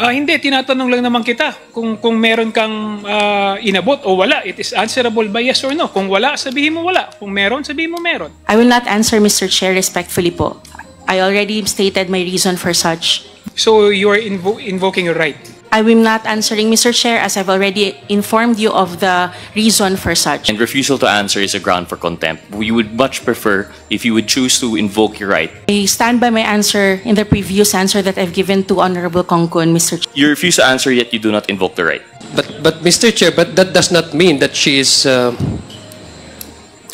Hindi, tinatanong lang naman kita kung meron kang inabot o wala. It is answerable by yes or no. Kung wala, sabihin mo wala. Kung meron, sabihin mo meron. I will not answer, Mr. Chair, respectfully po. I already stated my reason for such. So you are invoking your right. I am not answering, Mr. Chair, as I've already informed you of the reason for such. And refusal to answer is a ground for contempt. We would much prefer if you would choose to invoke your right. I stand by my answer in the previous answer that I've given to Honorable Kongkun, Mr. Chair. You refuse to answer, yet you do not invoke the right. But Mr. Chair, but that does not mean that she is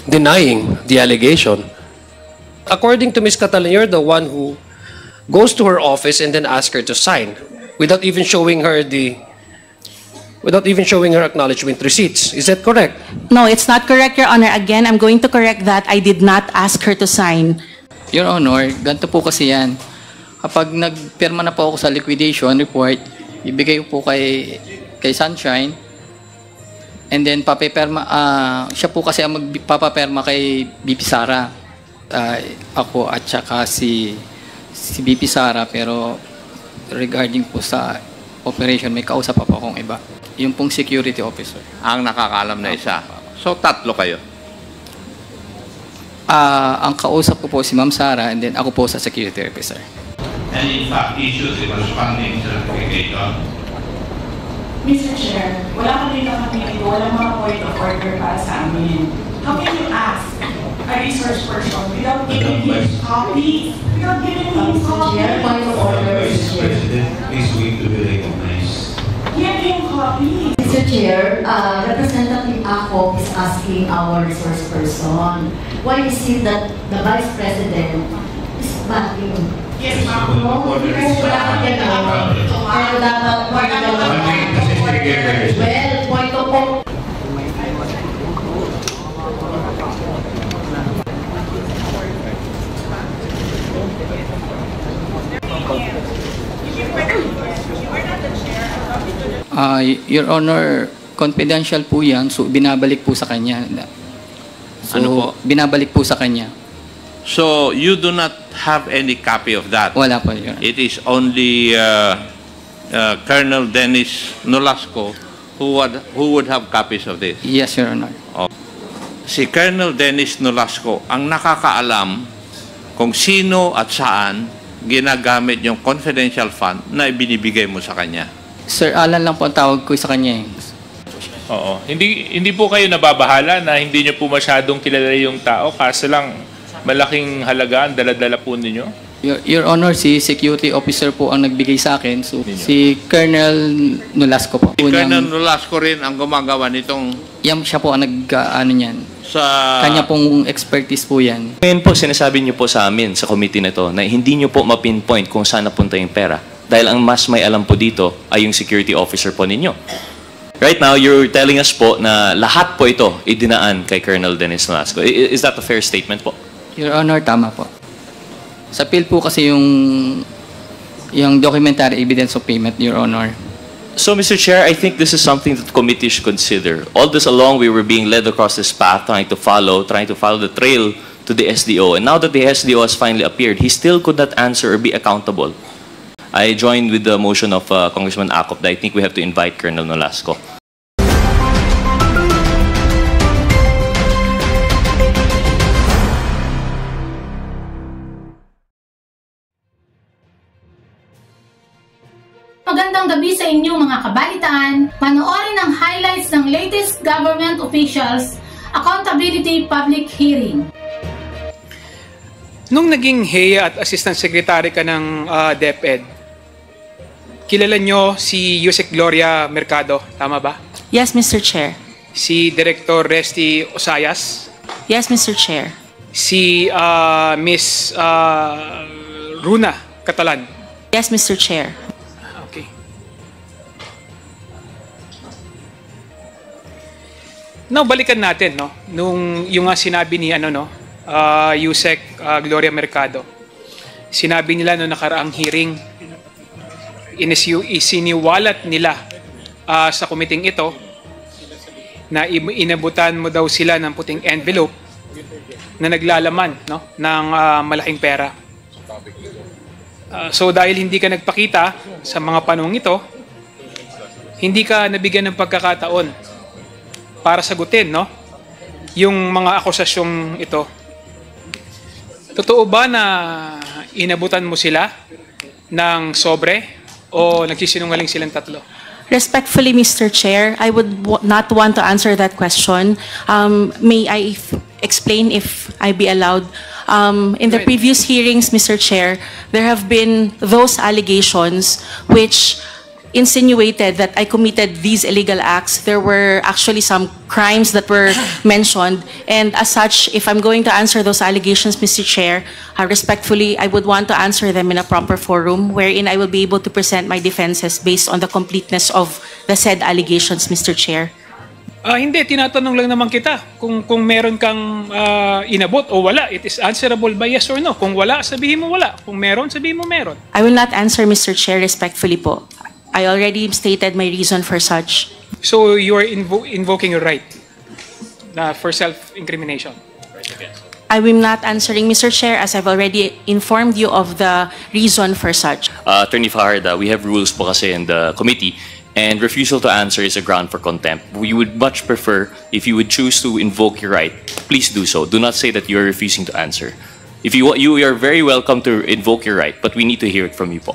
denying the allegation. According to Ms. Catalan, you're the one who goes to her office and then asks her to sign without even showing her acknowledgement receipts. Is that correct? No, it's not correct, Your Honor. Again, I'm going to correct that. I did not ask her to sign. Your Honor, ganito po kasi yan. Kapag nagpirma na po ako sa liquidation report, ibigay ko po kay Sunshine, and then siya po kasi ang magpapaperma kay BP Sara. Ako at saka si BP Sara, pero regarding po sa operation, may kausap pa po akong iba. Yung pong security officer. Ang nakakaalam na isa. So, tatlo kayo. Ang kausap ko po si Ma'am Sara, and then ako po sa security officer. And in fact, issues the corresponding certification. Mr. Chair, wala kami nakapili, walang mga point of order para sa amin. How can you ask a resource person without giving him copies? Without giving him copies? Point of order. Vice President, please wait to be recognized. Give him copies. Mr. Chair, Representative Ako is asking our resource person, why is it that the Vice President is backing? Yes, ma'am. Because wala kang gano'n. Pero dapat point of order. Well, point of order. Your Honor, confidential po yan, so binabalik po sa kanya. So, Ano po? binabalik po sa kanya. So, you do not have any copy of that? Wala po, Your Honor. It is only Colonel Dennis Nolasco who would have copies of this. Yes, Your Honor. Si Colonel Dennis Nolasco ang nakakaalam kung sino at saan ginagamit yung confidential fund na ibinibigay mo sa kanya. Sir Alan lang po ang tawag ko sa kanya. Oo. Hindi po kayo nababahala na hindi nyo po masyadong kilala yung tao, kaso lang malaking halaga ang dala-dala po ninyo? Your Honor, si security officer po ang nagbigay sa akin. So, si Colonel Nolasco po. Si Colonel Nolasco rin ang gumagawa nitong Yan siya po ang ano niyan. sa... Kanya pong expertise po yan. Ngayon po, sinasabi niyo po sa amin, sa committee na to, na hindi niyo po mapinpoint kung saan napunta yung pera. Dahil ang mas may alam po dito ay yung security officer po ninyo. Right now, you're telling us po na lahat po ito idinaan kay Colonel Dennis Nolasco. Is that a fair statement po? Your Honor, tama po. Sa Phil po kasi yung documentary evidence of payment, Your Honor. So, Mr. Chair, I think this is something that the committee should consider. All this along, we were being led across this path, trying to follow the trail to the SDO. And now that the SDO has finally appeared, he still could not answer or be accountable. I joined with the motion of Congressman Acop that I think we have to invite Colonel Nolasco. Magandang gabi sa inyo mga kabalitaan. Panoorin ang highlights ng latest government officials accountability public hearing. Nung naging HEA at Assistant Secretary ka ng DepEd, kilala nyo si Yusek Gloria Mercado, tama ba? Yes, Mr. Chair. Si Director Resty Osayas? Yes, Mr. Chair. Si Miss Runa Catalan? Yes, Mr. Chair. Okay. Now, balikan natin, no? Nung yung sinabi ni Yusek Gloria Mercado. Sinabi nila noong nakaraang hearing, isiniwalat nila sa committee ito na inabutan mo daw sila ng puting envelope na naglalaman, no, ng malaking pera. So dahil hindi ka nagpakita sa mga panahong ito, hindi ka nabigyan ng pagkakataon para sagutin, no? Yung mga akusasyong ito. Totoo ba na inabutan mo sila ng sobre o nagsisinungaling silang tatlo? Respectfully, Mr. Chair, I would not want to answer that question. May I explain if I be allowed? In the previous hearings, Mr. Chair, there have been those allegations which insinuated that I committed these illegal acts. There were actually some crimes that were mentioned. And as such, if I'm going to answer those allegations, Mr. Chair, respectfully, I would want to answer them in a proper forum wherein I will be able to present my defenses based on the completeness of the said allegations, Mr. Chair. Hindi, tinatanong lang naman kita kung meron kang inabot o wala. It is answerable by yes or no. Kung wala, sabihin mo wala. Kung meron, sabihin mo meron. I will not answer, Mr. Chair, respectfully po. I already stated my reason for such. So you are invoking your right for self-incrimination? I am not answering, Mr. Chair, as I've already informed you of the reason for such. Attorney Fajarda, we have rules po kasi in the committee, and refusal to answer is a ground for contempt. We would much prefer if you would choose to invoke your right. Please do so. Do not say that you are refusing to answer. If you are very welcome to invoke your right, but we need to hear it from you po.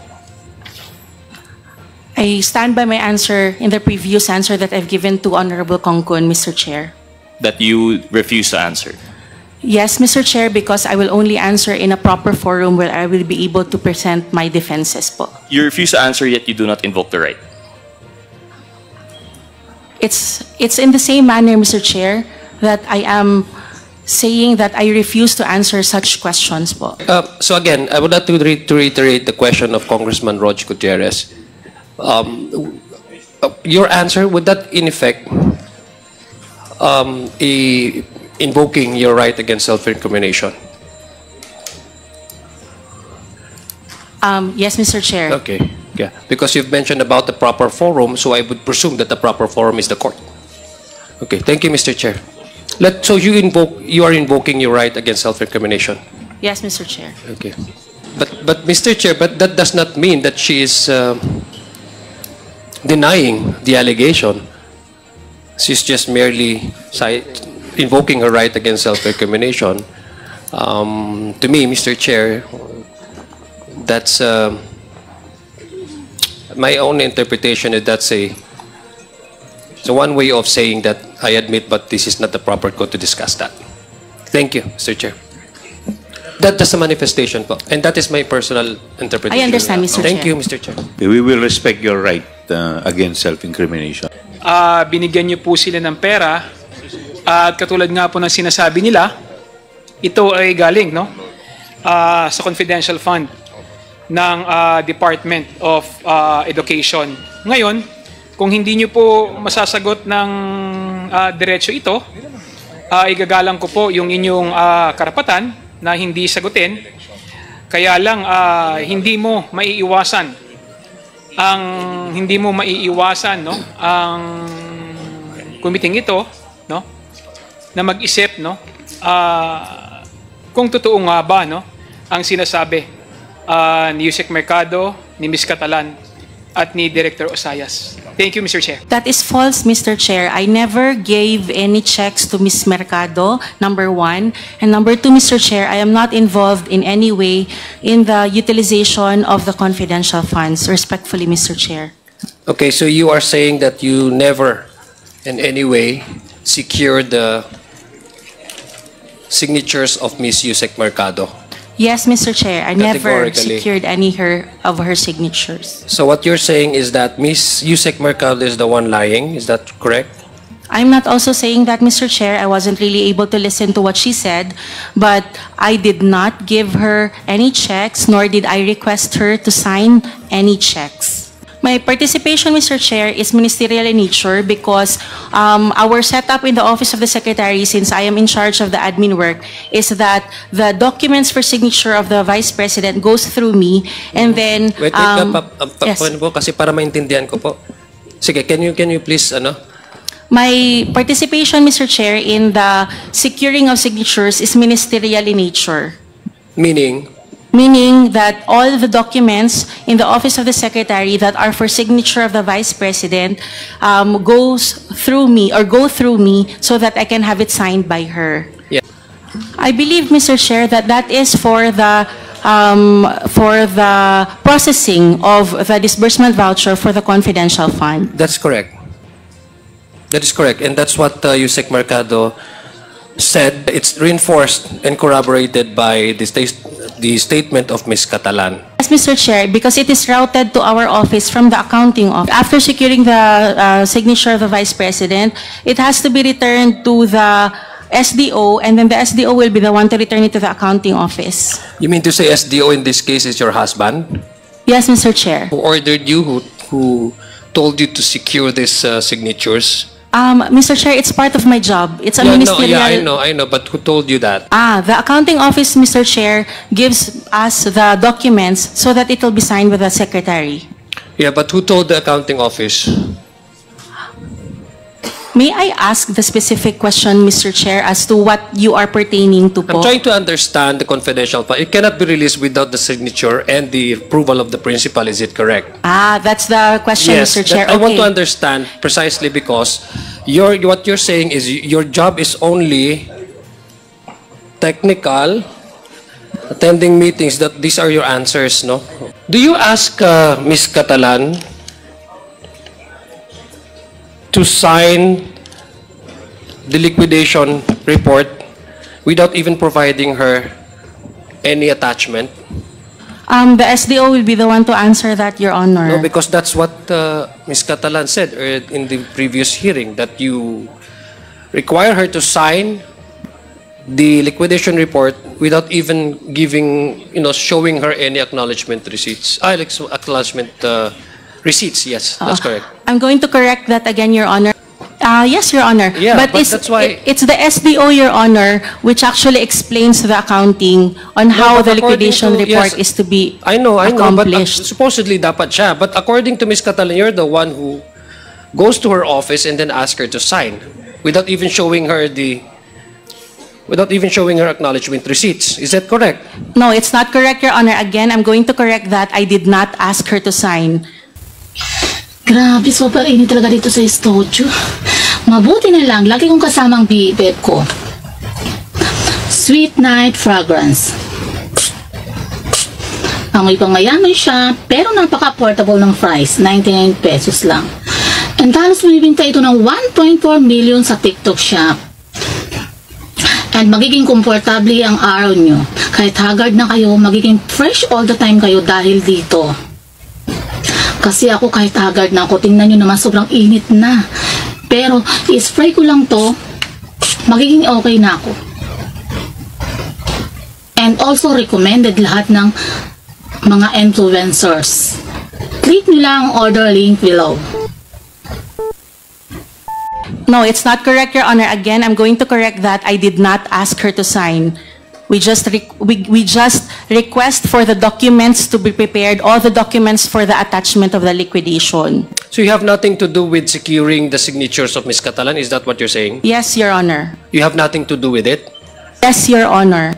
I stand by my answer in the previous answer that I've given to Honorable Kongkun, Mr. Chair. That you refuse to answer. Yes, Mr. Chair, because I will only answer in a proper forum where I will be able to present my defenses po. You refuse to answer yet you do not invoke the right. It's in the same manner, Mr. Chair, that I am saying that I refuse to answer such questions po. So again, I would like to reiterate the question of Congressman Rog Gutierrez. Your answer, would that in effect invoking your right against self-incrimination? Yes, Mr. Chair. Okay, yeah, because you've mentioned about the proper forum, so I would presume that the proper forum is the court. Okay, thank you, Mr. Chair. So you are invoking your right against self-incrimination? Yes, Mr. Chair. Okay, but Mr. Chair, but that does not mean that she is denying the allegation. She's just merely invoking her right against self-incrimination. To me, Mr. Chair, that's my own interpretation is that's one way of saying that I admit, but this is not the proper code to discuss that. Thank you, Mr. Chair. That's a manifestation po. And that is my personal interpretation. I understand, Mr. Thank Chair. you, Mr. Chair. We will respect your right against self-incrimination. Binigyan niyo po sila ng pera at katulad nga po ng sinasabi nila, ito ay galing sa confidential fund ng Department of Education. Ngayon, kung hindi niyo po masasagot ng diretso ito, igagalang ko po yung inyong karapatan na hindi sagutin. Kaya lang hindi mo maiiwasan ang committing ito na mag-isip kung totoo nga ba ang sinasabi ni Yusek Mercado, ni Ms. Catalan at ni Director Osayas. Thank you, Mr. Chair. That is false, Mr. Chair. I never gave any checks to Ms. Mercado, number one. And number two, Mr. Chair, I am not involved in any way in the utilization of the confidential funds. Respectfully, Mr. Chair. Okay, so you are saying that you never in any way secured the signatures of Ms. Yusek Mercado? Yes, Mr. Chair. I never Categorically. secured any of her signatures. So what you're saying is that Ms. Yusek Mercado is the one lying, is that correct? I'm not also saying that, Mr. Chair. I wasn't really able to listen to what she said, but I did not give her any checks, nor did I request her to sign any checks. My participation, Mr. Chair, is ministerial in nature because our setup in the Office of the Secretary, since I am in charge of the admin work, is that the documents for signature of the Vice President goes through me, and then... Wait, yes. po, kasi para maintindihan ko po. Sige, can you please, My participation, Mr. Chair, in the securing of signatures is ministerial in nature. Meaning, meaning that all the documents in the Office of the Secretary that are for signature of the Vice President goes through me or go through me so that I can have it signed by her. Yeah. I believe, Mr. Chair, that that is for the processing of the disbursement voucher for the confidential fund. That's correct. That is correct. And that's what Yusek Mercado said. It's reinforced and corroborated by the statement of Ms. Catalan. Yes, Mr. Chair, because it is routed to our office from the accounting office. After securing the signature of the Vice President, it has to be returned to the SDO, and then the SDO will be the one to return it to the accounting office. You mean to say SDO in this case is your husband? Yes, Mr. Chair. Who ordered you, who told you to secure these signatures? Mr. Chair, it's part of my job. It's a ministerial... I know, but who told you that? The accounting office, Mr. Chair, gives us the documents so that it will be signed with the secretary. Yeah, but who told the accounting office? May I ask the specific question, Mr. Chair, as to what you are pertaining to po? I'm trying to understand the confidential file. It cannot be released without the signature and the approval of the principal. Is it correct? That's the question, Yes, Mr. Chair. I want to understand precisely because what you're saying is your job is only technical, attending meetings, that these are your answers, no? Do you ask Ms. Catalan to sign the liquidation report without even providing her any attachment? The SDO will be the one to answer that, Your Honor. No, because that's what Ms. Catalan said in the previous hearing, that you require her to sign the liquidation report without even giving, showing her any acknowledgement receipts. Acknowledgement receipts, yes, that's correct. I'm going to correct that again, Your Honor. Yes, Your Honor. Yeah, but it's, that's why... it's the SDO, Your Honor, which actually explains the accounting on how the liquidation report is to be accomplished. But supposedly dapat siya. But according to Ms. Catalan, you're the one who goes to her office and then asks her to sign without even showing her acknowledgement receipts. Is that correct? No, it's not correct, Your Honor. Again, I'm going to correct that. I did not ask her to sign. Grabe, super init talaga dito sa studio. Mabuti na lang, lagi kong kasamang bibeb ko. Sweet Night Fragrance. Amoy pang mayaman siya, pero napaka-portable ng price, 99 pesos lang. And halos binibinta ito ng 1.4 million sa TikTok shop. And magiging komportable ang araw nyo. Kahit haggard na kayo, magiging fresh all the time kayo dahil dito. Kasi ako kahit haggard na ako, tingnan nyo naman sobrang init na. Pero i-spray ko lang to, magiging okay na ako. And also recommended lahat ng mga influencers. Click nyo lang ang order link below. No, it's not correct, Your Honor. Again, I'm going to correct that. I did not ask her to sign. We just request for the documents to be prepared, all the documents for the attachment of the liquidation. So you have nothing to do with securing the signatures of Ms. Catalan? Is that what you're saying? Yes, Your Honor. You have nothing to do with it? Yes, Your Honor.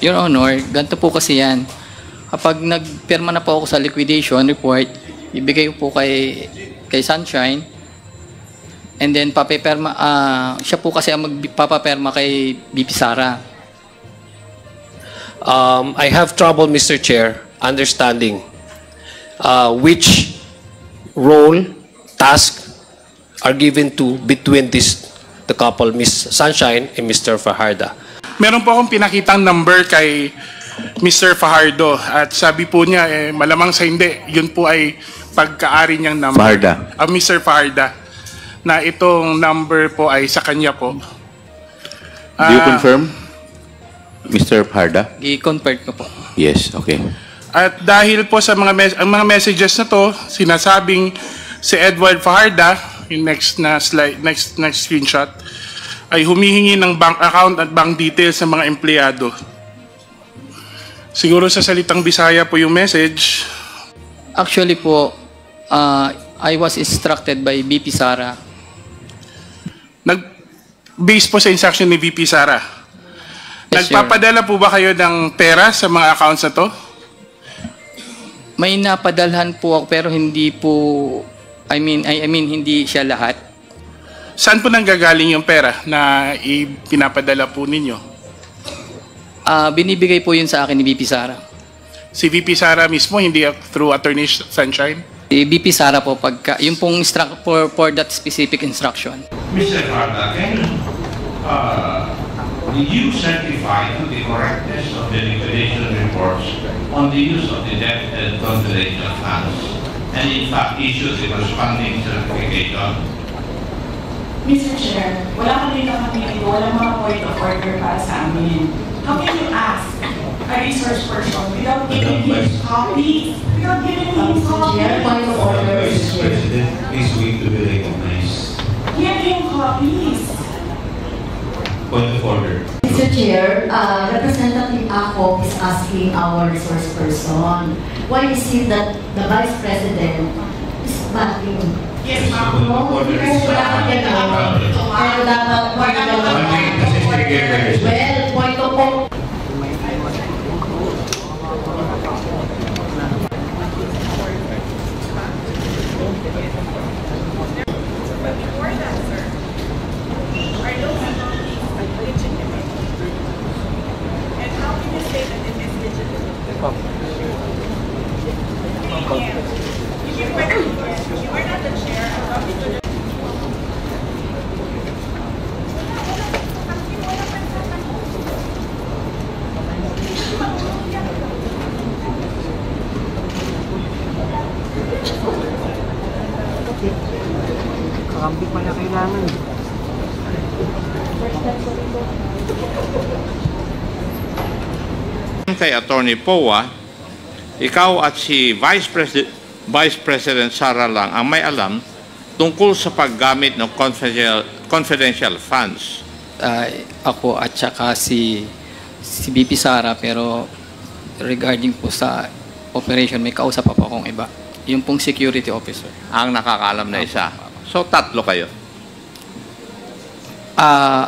Your Honor, ganito po kasi yan. Kapag nagpirma na po ako sa liquidation report, ibigay ko po kay Sunshine, and then papaperma, siya po kasi ang magpapaperma kay BP Sara. I have trouble, Mr. Chair, understanding which role, task are given to between the couple, Ms. Sunshine and Mr. Fajardo. Meron po akong pinakitang number kay Mr. Fajardo at sabi po niya, malamang sa hindi, yun po ay pagkaari niyang number. Fajardo. Mr. Fajardo, na itong number po ay sa kanya po. Do you confirm, Mr. Fajardo? I-confirm ko po. Yes, okay. At dahil po sa mga messages na to, sinasabing si Edward Fajardo, yung next na slide, next screenshot, ay humihingi ng bank account at bank details sa mga empleyado. Siguro sa salitang Bisaya po yung message. Actually po, I was instructed by BP Sara. Nag-base po sa instruction ni VP Sara Yes, Nagpapadala po ba kayo ng pera sa mga accounts na to? May napadalhan po ako pero hindi po, I mean hindi siya lahat. Saan po nanggagaling yung pera na ipinapadala po ninyo? Binibigay po yun sa akin ni VP Sara. Si VP Sara mismo, hindi through Attorney Sunshine? Si VP Sara po, yung pong for that specific instruction. Mr. Farda, did you certify to the correctness of the liquidation reports on the use of the debt and confidential funds, and in fact issue the corresponding certification? Mr. Chair, wala ka dito kami, walang mga point of order para sa amin. How can you ask a resource person without giving him copies? Without giving him Chair, point copies? of order. Vice President is going to be recognized. Give him copies. Point of order. Mr. Chair, Representative Ako is asking our resource person, why is it that the Vice President is backing? Yes, ma'am. No, hindi po wala kang gano'n. Pero dapat well, point of order. Kakambik pala kailangan. Kay Attorney Poa, ikaw at si Vice President Sara lang ang may alam tungkol sa paggamit ng confidential funds. Ako at saka si VP Sara, pero regarding po sa operation, may kausap pa po akong iba. Yung pong security officer. Ang nakakaalam na isa. So, tatlo kayo.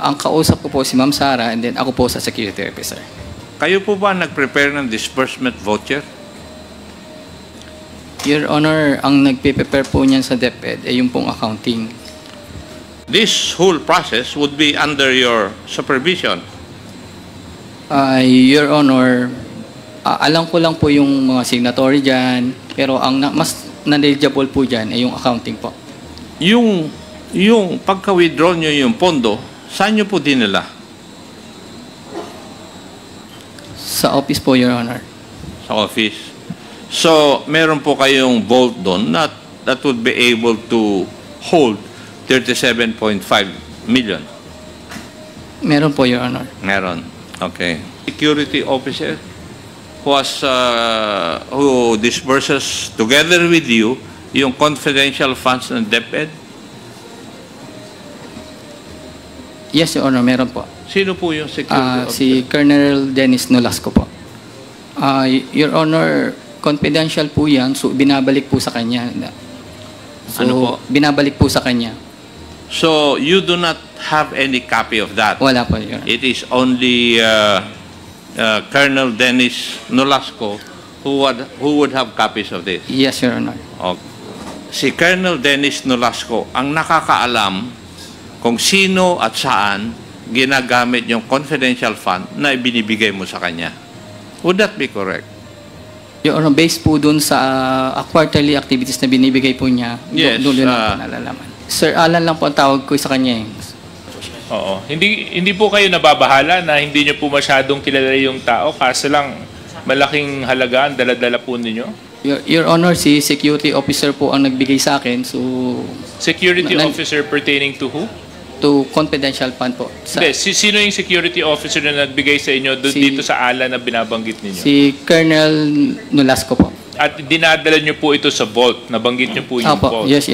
Ang kausap ko po si Ma'am Sara and then ako po sa security officer. Kayo po ba nag-prepare ng disbursement voucher? Your Honor, ang nagpe-prepare po niyan sa DepEd ay yung pong accounting. This whole process would be under your supervision. Your Honor, alam ko lang po yung mga signatory dyan, pero ang mas knowledgeable po dyan ay yung accounting po. Yung pagka-withdraw nyo yung pondo, saan nyo po dinala? Sa office po, Your Honor. Sa office. So, meron po kayong vault doon that would be able to hold 37.5 million. Meron po, Your Honor. Meron. Okay. Security officer who disburses together with you yung confidential funds ng DepEd? Yes, Your Honor, meron po. Sino po yung security officer? Si Colonel Dennis Nolasco po. Your Honor, confidential po yan, so binabalik po sa kanya. So, Ano po? binabalik po sa kanya. So, you do not have any copy of that? Wala po, Your Honor. It is only Colonel Dennis Nolasco who would have copies of this? Yes, Your Honor. Okay. Si Colonel Dennis Nolasco ang nakakaalam kung sino at saan ginagamit yung confidential fund na ibinibigay mo sa kanya. Would that be correct? Your Honor, based po dun sa quarterly activities na binibigay po niya, Yes, doon lang po nalalaman. Sir Alan lang po ang tawag ko sa kanya. Oo. Hindi po kayo nababahala na hindi nyo po masyadong kilala yung tao, kaso lang malaking halaga ang dala-dala po ninyo? Your Honor, si security officer po ang nagbigay sa akin. So, Security officer pertaining to who? to confidential fund po. Hindi, sino yung security officer na nagbigay sa inyo dito sa ala na binabanggit ninyo? Si Colonel Nolasco po. At dinadala nyo po ito sa vault. Nabanggit nyo po yung Opo, vault. yes.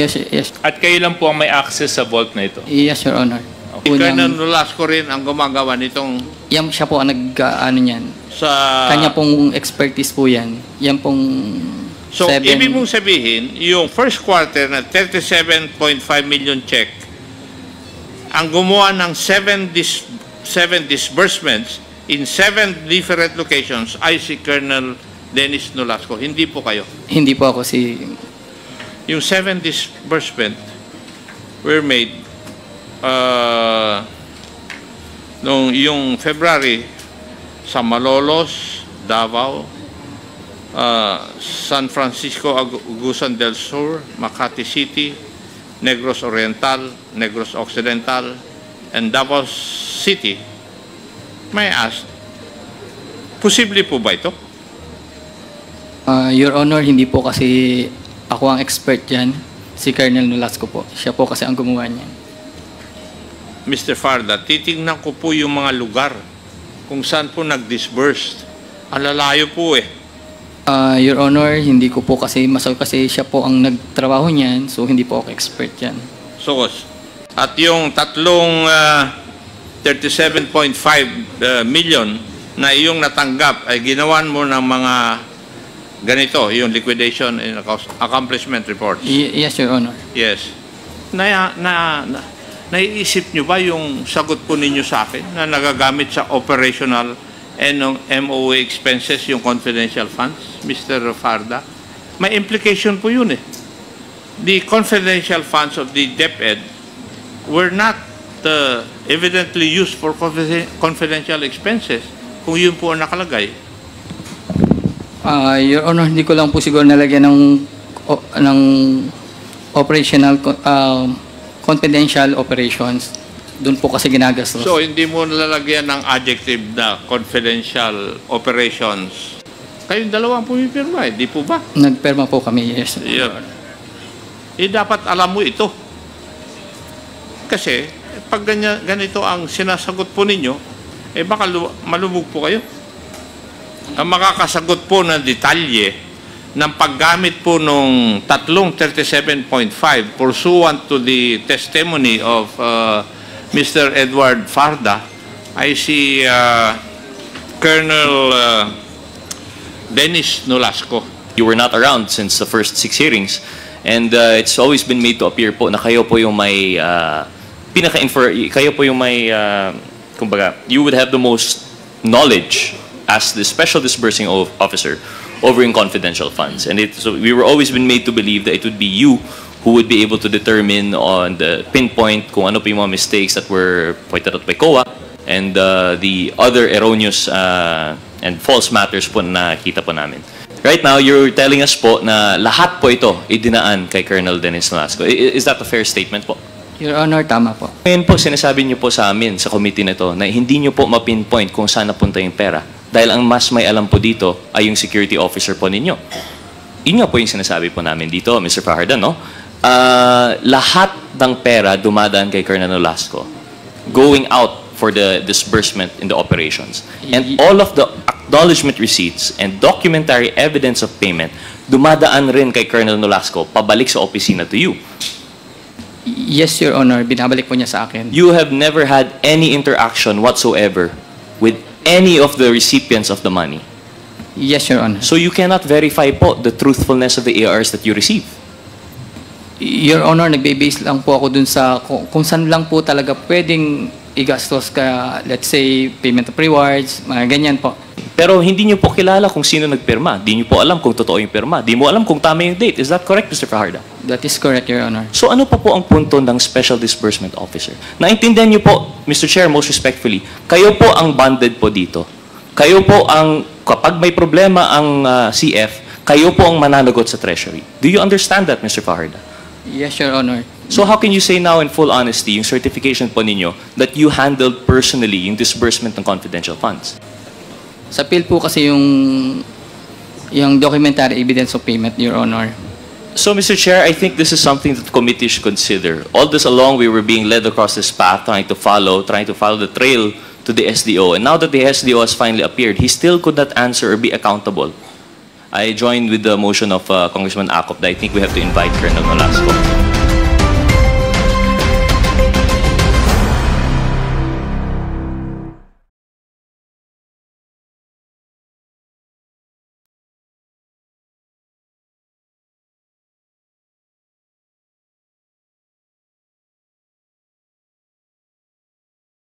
At kayo lang po ang may access sa vault na ito? Yes, Your Honor. Si Colonel Nolasco rin ang gumagawa nitong Yan siya po ang ano niyan. sa... Kanya pong expertise po yan. Yan pong So, ibig mong sabihin, yung first quarter na 37.5 million check, ang gumawa ng 7 disbursements in 7 different locations ay si Colonel Dennis Nolasco. Hindi po kayo. Hindi po ako si... Yung 7 disbursement were made yung February sa Malolos, Davao, San Francisco, Agusan del Sur, Makati City, Negros Oriental, Negros Occidental, and Davao City. May I ask, posible po ba ito? Your Honor, hindi po kasi ako ang expert dyan. Si Colonel Nolasco po. Siya po kasi ang gumawa niyan. Mr. Farda, titingnan ko po yung mga lugar kung saan po nag-disburse. Ang lalayo po eh. Your Honor, hindi ko po kasi masabi kasi siya po ang nagtrabaho niyan, so hindi po ako expert dyan. So, at yung tatlong 37.5 million na iyong natanggap ay ginawan mo ng mga ganito, yung liquidation and accomplishment reports. Yes, Your Honor. Yes. Naiisip nyo ba yung sagot po ninyo sa akin na nagagamit sa operational and MOA expenses yung confidential funds, Mr. Farda? May implication po yun eh. The confidential funds of the DepEd were not evidently used for confidential expenses kung yun po ang nakalagay. Your Honor, hindi ko lang po siguro nalagyan ng operational confidential operations. Doon po kasi ginagastos. So, hindi mo nalalagyan ng adjective na confidential operations. Kayong dalawang pumipirma, di po ba? Nagpirma po kami, yes. Yeah. Dapat alam mo ito. Kasi, pag ganito ang sinasagot po ninyo, baka malumog po kayo. Ang makakasagot po ng detalye ng paggamit po nung tatlong 37.5 pursuant to the testimony of Mr. Edward Farda ay si Colonel Dennis Nolasco. You were not around since the first 6 hearings, and it's always been made to appear po na kayo po yung may kayo po yung may kumbaga, you would have the most knowledge as the special disbursing officer over in confidential funds, and so we were always been made to believe that it would be you who would be able to determine on the pinpoint kung ano po yung mga mistakes that were pointed out by COA and the other erroneous and false matters po na nakita po namin. Right now, you're telling us po na lahat po ito idinaan kay Colonel Dennis Nolasco. Is that a fair statement po? Your Honor, tama po. Ngayon po, sinasabi niyo po sa amin, sa committee na ito, na hindi niyo po mapinpoint kung saan napunta yung pera. Dahil ang mas may alam po dito ay yung security officer po ninyo. Yun nga po yung sinasabi po namin dito, Mr. Fajardo, no? Lahat ng pera dumadaan kay Colonel Nolasco, going out for the disbursement in the operations. And all of the acknowledgement receipts and documentary evidence of payment dumadaan rin kay Colonel Nolasco pabalik sa opisina to you. Yes, Your Honor. Binabalik po niya sa akin. You have never had any interaction whatsoever with any of the recipients of the money. Yes, Your Honor. So you cannot verify po the truthfulness of the ARs that you receive. Your Honor, nagbe-base lang po ako dun sa kung saan lang po talaga pwedeng igastos ka, let's say, payment of rewards, mga ganyan po. Pero hindi niyo po kilala kung sino nagpirma. Hindi niyo po alam kung totoo yung pirma. Hindi mo alam kung tama yung date. Is that correct, Mr. Fajardo? That is correct, Your Honor. So ano pa po ang punto ng Special Disbursement Officer? Naintindihan niyo po, Mr. Chair, most respectfully, kayo po ang bonded po dito. Kayo po ang, kapag may problema ang CF, kayo po ang mananagot sa Treasury. Do you understand that, Mr. Fajardo? Yes, Your Honor. So how can you say now in full honesty, yung certification po ninyo, that you handled personally yung disbursement ng confidential funds? Sa PIL po kasi yung documentary evidence of payment, Your Honor. So, Mr. Chair, I think this is something that the committee should consider. All this along, we were being led across this path, trying to follow the trail to the SDO. And now that the SDO has finally appeared, he still could not answer or be accountable. I joined with the motion of Congressman Acop that I think we have to invite Colonel Nolasco.